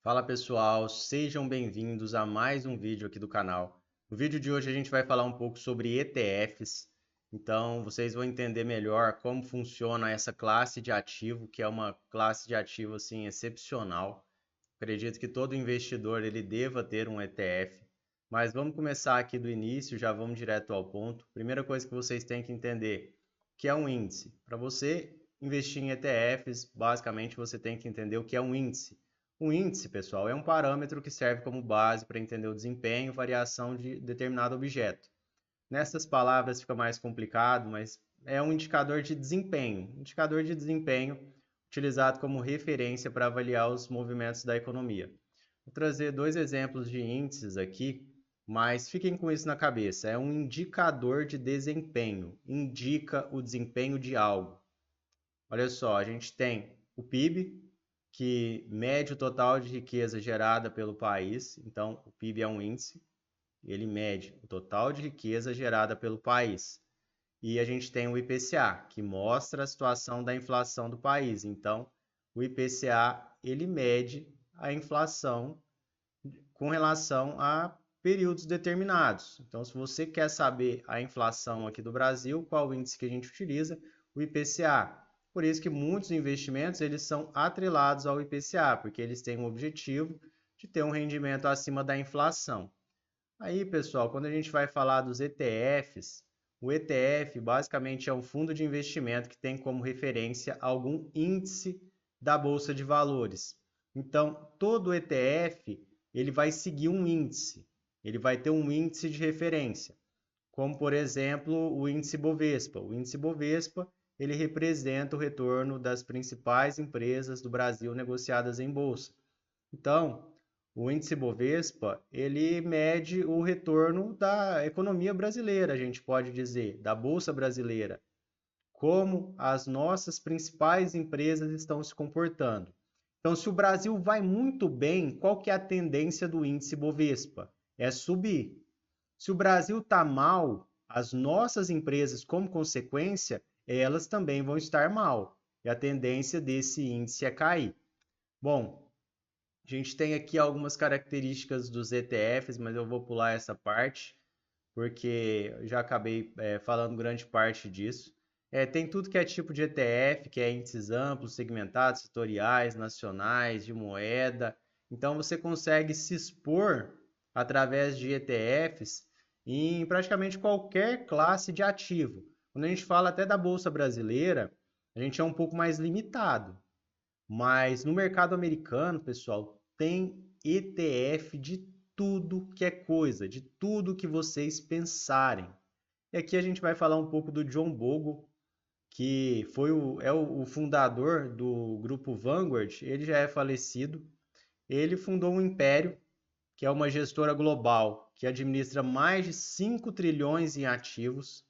Fala pessoal, sejam bem-vindos a mais um vídeo aqui do canal. No vídeo de hoje a gente vai falar um pouco sobre ETFs, então vocês vão entender melhor como funciona essa classe de ativo, que é uma classe de ativo assim excepcional. Acredito que todo investidor ele deva ter um ETF, mas vamos começar aqui do início, já vamos direto ao ponto. Primeira coisa que vocês têm que entender, que é um índice. Para você investir em ETFs, basicamente você tem que entender o que é um índice. Um índice, pessoal, é um parâmetro que serve como base para entender o desempenho e variação de determinado objeto. Nessas palavras fica mais complicado, mas é um indicador de desempenho. Indicador de desempenho utilizado como referência para avaliar os movimentos da economia. Vou trazer dois exemplos de índices aqui, mas fiquem com isso na cabeça. É um indicador de desempenho, indica o desempenho de algo. Olha só, a gente tem o PIB, que mede o total de riqueza gerada pelo país. Então, o PIB é um índice, ele mede o total de riqueza gerada pelo país. E a gente tem o IPCA, que mostra a situação da inflação do país. Então, o IPCA, ele mede a inflação com relação a períodos determinados. Então, se você quer saber a inflação aqui do Brasil, qual o índice que a gente utiliza? O IPCA. Por isso que muitos investimentos eles são atrelados ao IPCA, porque eles têm o objetivo de ter um rendimento acima da inflação. Aí, pessoal, quando a gente vai falar dos ETFs, o ETF basicamente é um fundo de investimento que tem como referência algum índice da Bolsa de Valores. Então, todo ETF ele vai seguir um índice, ele vai ter um índice de referência, como por exemplo o índice Bovespa. O índice Bovespa ele representa o retorno das principais empresas do Brasil negociadas em bolsa. Então, o índice Bovespa, ele mede o retorno da economia brasileira, a gente pode dizer, da bolsa brasileira, como as nossas principais empresas estão se comportando. Então, se o Brasil vai muito bem, qual que é a tendência do índice Bovespa? É subir. Se o Brasil está mal, as nossas empresas, como consequência, elas também vão estar mal. E a tendência desse índice é cair. Bom, a gente tem aqui algumas características dos ETFs, mas eu vou pular essa parte, porque eu já acabei falando grande parte disso. Tem tudo que é tipo de ETF, que é índices amplos, segmentados, setoriais, nacionais, de moeda. Então você consegue se expor através de ETFs em praticamente qualquer classe de ativo. Quando a gente fala até da Bolsa Brasileira, a gente é um pouco mais limitado. Mas no mercado americano, pessoal, tem ETF de tudo que é coisa, de tudo que vocês pensarem. E aqui a gente vai falar um pouco do John Bogle, que é o fundador do grupo Vanguard. Ele já é falecido. Ele fundou um império, que é uma gestora global, que administra mais de 5 trilhões em ativos.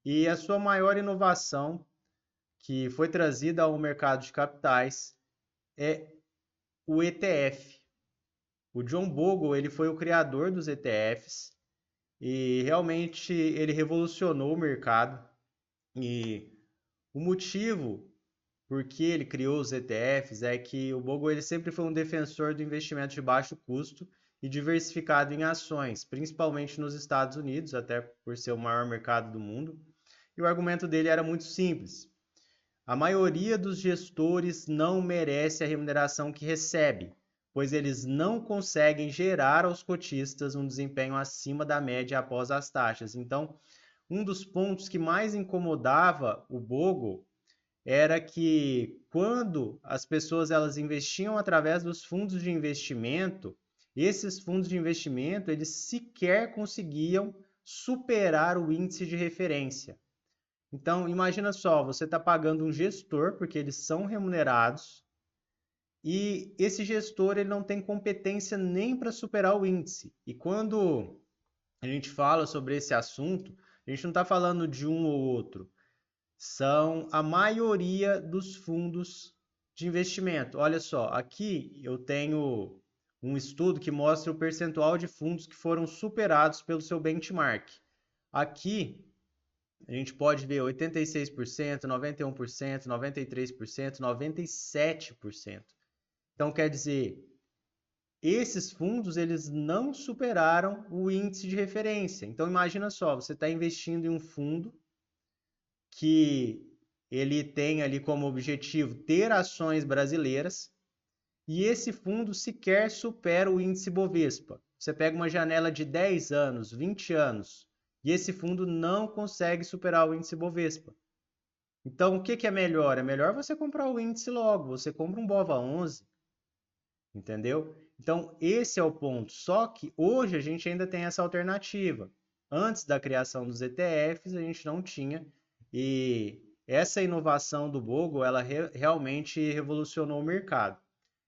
E a sua maior inovação, que foi trazida ao mercado de capitais, é o ETF. O John Bogle ele foi o criador dos ETFs e realmente ele revolucionou o mercado. E o motivo por que ele criou os ETFs é que o Bogle ele sempre foi um defensor do investimento de baixo custo e diversificado em ações, principalmente nos Estados Unidos, até por ser o maior mercado do mundo. E o argumento dele era muito simples. A maioria dos gestores não merece a remuneração que recebe, pois eles não conseguem gerar aos cotistas um desempenho acima da média após as taxas. Então, um dos pontos que mais incomodava o Bogle era que quando as pessoas elas investiam através dos fundos de investimento, esses fundos de investimento eles sequer conseguiam superar o índice de referência. Então, imagina só, você está pagando um gestor, porque eles são remunerados, e esse gestor ele não tem competência nem para superar o índice. E quando a gente fala sobre esse assunto, a gente não está falando de um ou outro, são a maioria dos fundos de investimento. Olha só, aqui eu tenho um estudo que mostra o percentual de fundos que foram superados pelo seu benchmark. Aqui a gente pode ver 86%, 91%, 93%, 97%. Então, quer dizer, esses fundos eles não superaram o índice de referência. Então imagina só, você está investindo em um fundo que ele tem ali como objetivo ter ações brasileiras e esse fundo sequer supera o índice Bovespa. Você pega uma janela de 10 anos, 20 anos, e esse fundo não consegue superar o índice Bovespa. Então, o que é melhor? É melhor você comprar o índice logo, você compra um BOVA11, entendeu? Então, esse é o ponto. Só que hoje a gente ainda tem essa alternativa. Antes da criação dos ETFs, a gente não tinha, e essa inovação do Bogle, ela realmente revolucionou o mercado.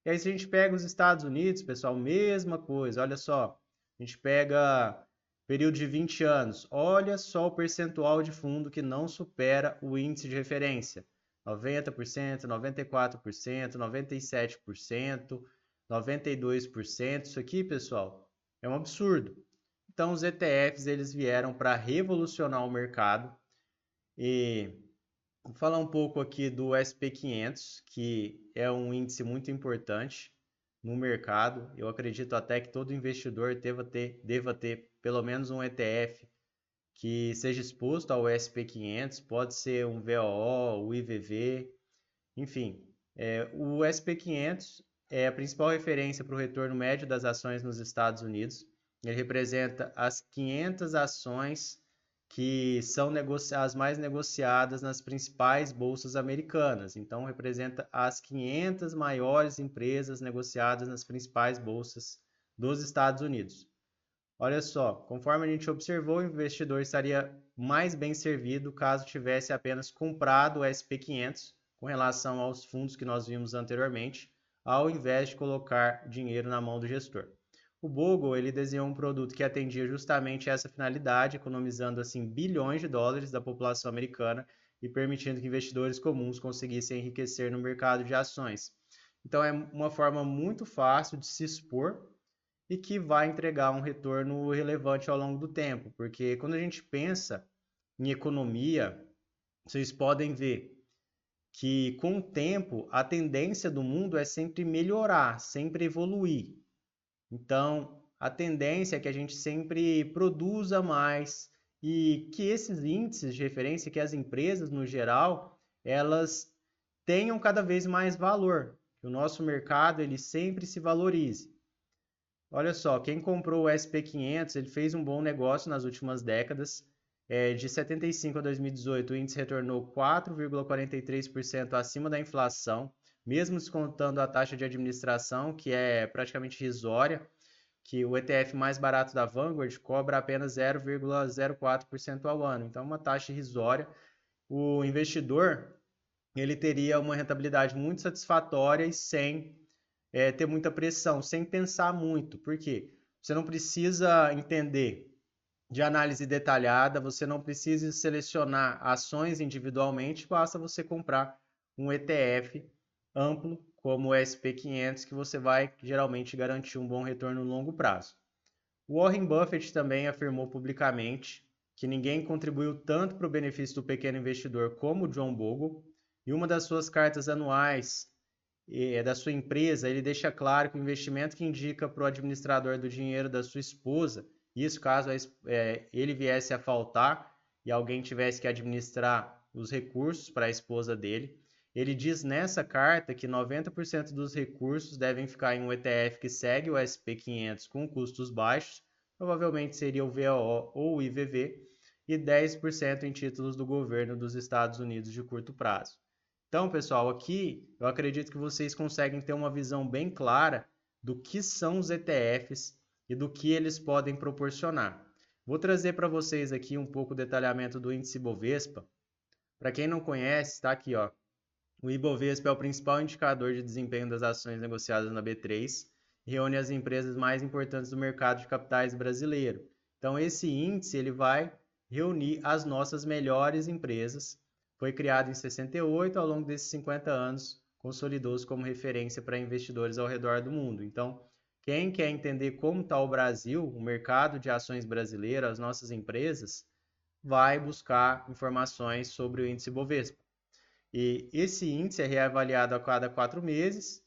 E aí, se a gente pega os Estados Unidos, pessoal, mesma coisa. Olha só, a gente pega período de 20 anos. Olha só o percentual de fundo que não supera o índice de referência. 90%, 94%, 97%, 92%. Isso aqui, pessoal, é um absurdo. Então, os ETFs eles vieram para revolucionar o mercado. E vou falar um pouco aqui do SP500, que é um índice muito importante no mercado. Eu acredito até que todo investidor deva ter pelo menos um ETF que seja exposto ao SP500, pode ser um VOO, o IVV, enfim. O SP500 é a principal referência para o retorno médio das ações nos Estados Unidos. Ele representa as 500 ações que são as mais negociadas nas principais bolsas americanas. Então, representa as 500 maiores empresas negociadas nas principais bolsas dos Estados Unidos. Olha só, conforme a gente observou, o investidor estaria mais bem servido caso tivesse apenas comprado o SP500 com relação aos fundos que nós vimos anteriormente, ao invés de colocar dinheiro na mão do gestor. O Bogle ele desenhou um produto que atendia justamente essa finalidade, economizando assim bilhões de dólares da população americana e permitindo que investidores comuns conseguissem enriquecer no mercado de ações. Então é uma forma muito fácil de se expor e que vai entregar um retorno relevante ao longo do tempo, porque quando a gente pensa em economia, vocês podem ver que com o tempo a tendência do mundo é sempre melhorar, sempre evoluir. Então, a tendência é que a gente sempre produza mais e que esses índices de referência, que as empresas no geral, elas tenham cada vez mais valor, que o nosso mercado ele sempre se valorize. Olha só, quem comprou o SP500, ele fez um bom negócio nas últimas décadas. De 75 a 2018, o índice retornou 4,43% acima da inflação, mesmo descontando a taxa de administração, que é praticamente irrisória, que o ETF mais barato da Vanguard cobra apenas 0,04% ao ano. Então, uma taxa irrisória. O investidor ele teria uma rentabilidade muito satisfatória e sem ter muita pressão, sem pensar muito. Por quê? Você não precisa entender de análise detalhada, você não precisa selecionar ações individualmente, basta você comprar um ETF amplo, como o SP500, que você vai geralmente garantir um bom retorno no longo prazo. O Warren Buffett também afirmou publicamente que ninguém contribuiu tanto para o benefício do pequeno investidor como o John Bogle, e uma das suas cartas anuais da sua empresa, ele deixa claro que o investimento que indica para o administrador do dinheiro da sua esposa, isso caso ele viesse a faltar e alguém tivesse que administrar os recursos para a esposa dele, ele diz nessa carta que 90% dos recursos devem ficar em um ETF que segue o SP500 com custos baixos, provavelmente seria o VOO ou o IVV, e 10% em títulos do governo dos Estados Unidos de curto prazo. Então, pessoal, aqui eu acredito que vocês conseguem ter uma visão bem clara do que são os ETFs e do que eles podem proporcionar. Vou trazer para vocês aqui um pouco o detalhamento do índice Bovespa. Para quem não conhece, está aqui, ó. O Ibovespa é o principal indicador de desempenho das ações negociadas na B3 e reúne as empresas mais importantes do mercado de capitais brasileiro. Então, esse índice ele vai reunir as nossas melhores empresas. Foi criado em 68, ao longo desses 50 anos, consolidou-se como referência para investidores ao redor do mundo. Então, quem quer entender como está o Brasil, o mercado de ações brasileiro, as nossas empresas, vai buscar informações sobre o índice Bovespa. E esse índice é reavaliado a cada 4 meses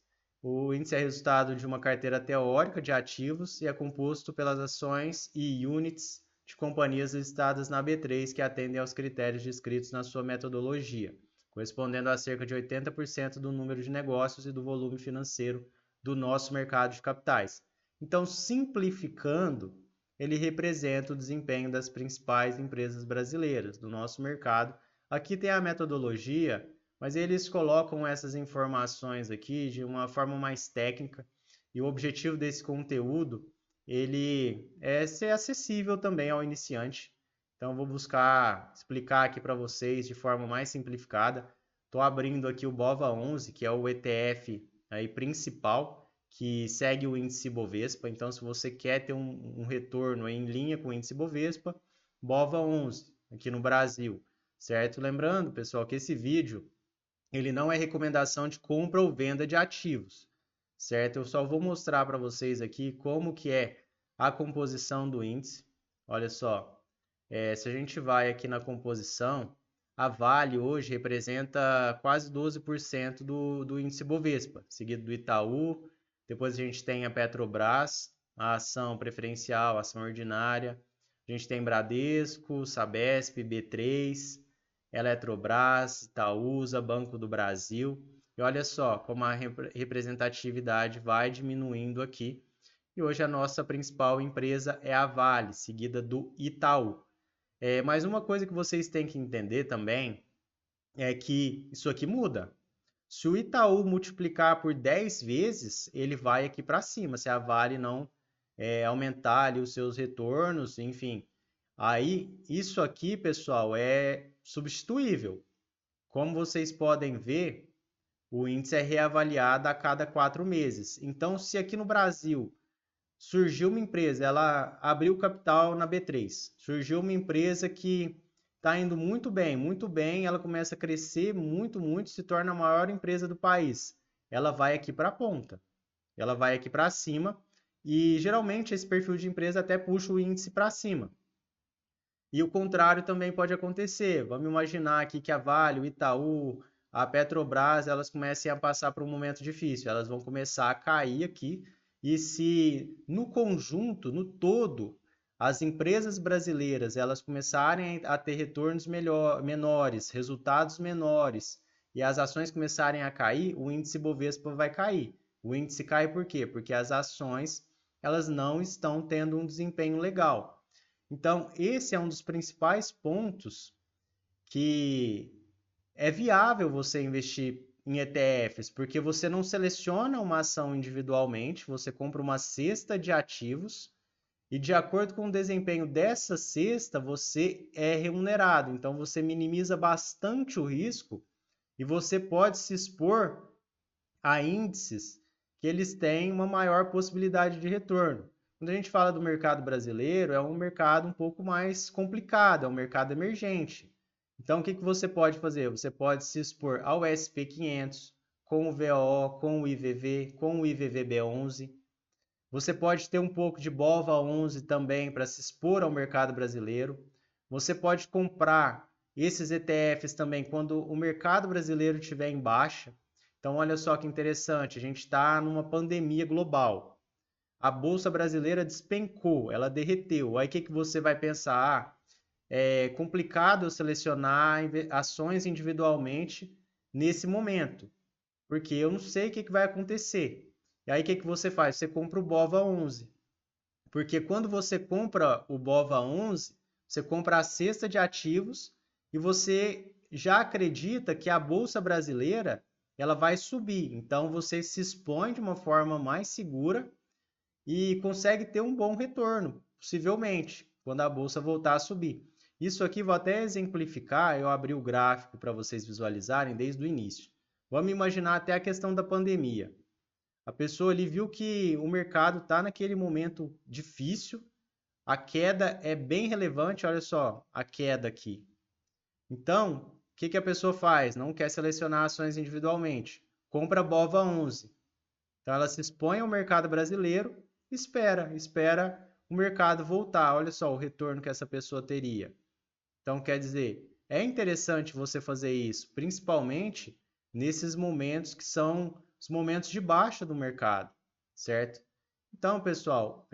O índice é resultado de uma carteira teórica de ativos e é composto pelas ações e units de companhias listadas na B3 que atendem aos critérios descritos na sua metodologia, correspondendo a cerca de 80% do número de negócios e do volume financeiro do nosso mercado de capitais. Então, simplificando, ele representa o desempenho das principais empresas brasileiras do nosso mercado. Aqui tem a metodologia, mas eles colocam essas informações aqui de uma forma mais técnica e o objetivo desse conteúdo ele é ser acessível também ao iniciante. Então vou buscar explicar aqui para vocês de forma mais simplificada. Estou abrindo aqui o BOVA11, que é o ETF aí principal que segue o índice Bovespa. Então se você quer ter um retorno em linha com o índice Bovespa, BOVA11 aqui no Brasil, certo? Lembrando, pessoal, que esse vídeo ele não é recomendação de compra ou venda de ativos, certo? Eu só vou mostrar para vocês aqui como que é a composição do índice. Olha só, se a gente vai aqui na composição, a Vale hoje representa quase 12% do índice Bovespa, seguido do Itaú, depois a gente tem a Petrobras, a ação preferencial, a ação ordinária, a gente tem Bradesco, Sabesp, B3, Eletrobras, Itaúsa, Banco do Brasil. E olha só como a representatividade vai diminuindo aqui. E hoje a nossa principal empresa é a Vale, seguida do Itaú. Mas uma coisa que vocês têm que entender também é que isso aqui muda. Se o Itaú multiplicar por 10 vezes, ele vai aqui para cima. Se a Vale não aumentar ali os seus retornos, enfim. Aí, isso aqui, pessoal, é substituível. Como vocês podem ver, o índice é reavaliado a cada 4 meses. Então, se aqui no Brasil surgiu uma empresa, ela abriu capital na B3, surgiu uma empresa que está indo muito bem, ela começa a crescer muito, se torna a maior empresa do país. Ela vai aqui para a ponta, ela vai aqui para cima e geralmente esse perfil de empresa até puxa o índice para cima. E o contrário também pode acontecer. Vamos imaginar aqui que a Vale, o Itaú, a Petrobras, elas comecem a passar por um momento difícil. Elas vão começar a cair aqui. E se no conjunto, no todo, as empresas brasileiras elas começarem a ter retornos menores, resultados menores, e as ações começarem a cair, o índice Bovespa vai cair. O índice cai por quê? Porque as ações elas não estão tendo um desempenho legal. Então, esse é um dos principais pontos que é viável você investir em ETFs, porque você não seleciona uma ação individualmente, você compra uma cesta de ativos e, de acordo com o desempenho dessa cesta, você é remunerado. Então, você minimiza bastante o risco e você pode se expor a índices que eles têm uma maior possibilidade de retorno. Quando a gente fala do mercado brasileiro, é um mercado um pouco mais complicado, é um mercado emergente. Então, o que você pode fazer? Você pode se expor ao SP500, com o VOO, com o IVV, com o IVVB11. Você pode ter um pouco de BOVA11 também para se expor ao mercado brasileiro. Você pode comprar esses ETFs também quando o mercado brasileiro estiver em baixa. Então, olha só que interessante, a gente está numa pandemia global. A Bolsa Brasileira despencou, ela derreteu. Aí o que você vai pensar? É complicado eu selecionar ações individualmente nesse momento, porque eu não sei o que vai acontecer. E aí o que você faz? Você compra o BOVA11. Porque quando você compra o BOVA11, você compra a cesta de ativos e você já acredita que a Bolsa Brasileira ela vai subir. Então você se expõe de uma forma mais segura e consegue ter um bom retorno, possivelmente, quando a bolsa voltar a subir. Isso aqui vou até exemplificar, eu abri o gráfico para vocês visualizarem desde o início. Vamos imaginar até a questão da pandemia. A pessoa ali viu que o mercado está naquele momento difícil, a queda é bem relevante, olha só, a queda aqui. Então, o que a pessoa faz? Não quer selecionar ações individualmente. Compra BOVA11. Então, ela se expõe ao mercado brasileiro, espera o mercado voltar. Olha só o retorno que essa pessoa teria. Então, quer dizer, é interessante você fazer isso, principalmente nesses momentos que são os momentos de baixa do mercado, certo? Então, pessoal,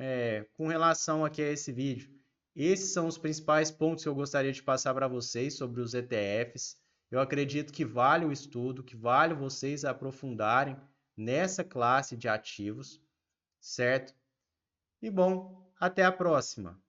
com relação aqui a esse vídeo, esses são os principais pontos que eu gostaria de passar para vocês sobre os ETFs. Eu acredito que vale o estudo, que vale vocês aprofundarem nessa classe de ativos, certo? E bom, até a próxima!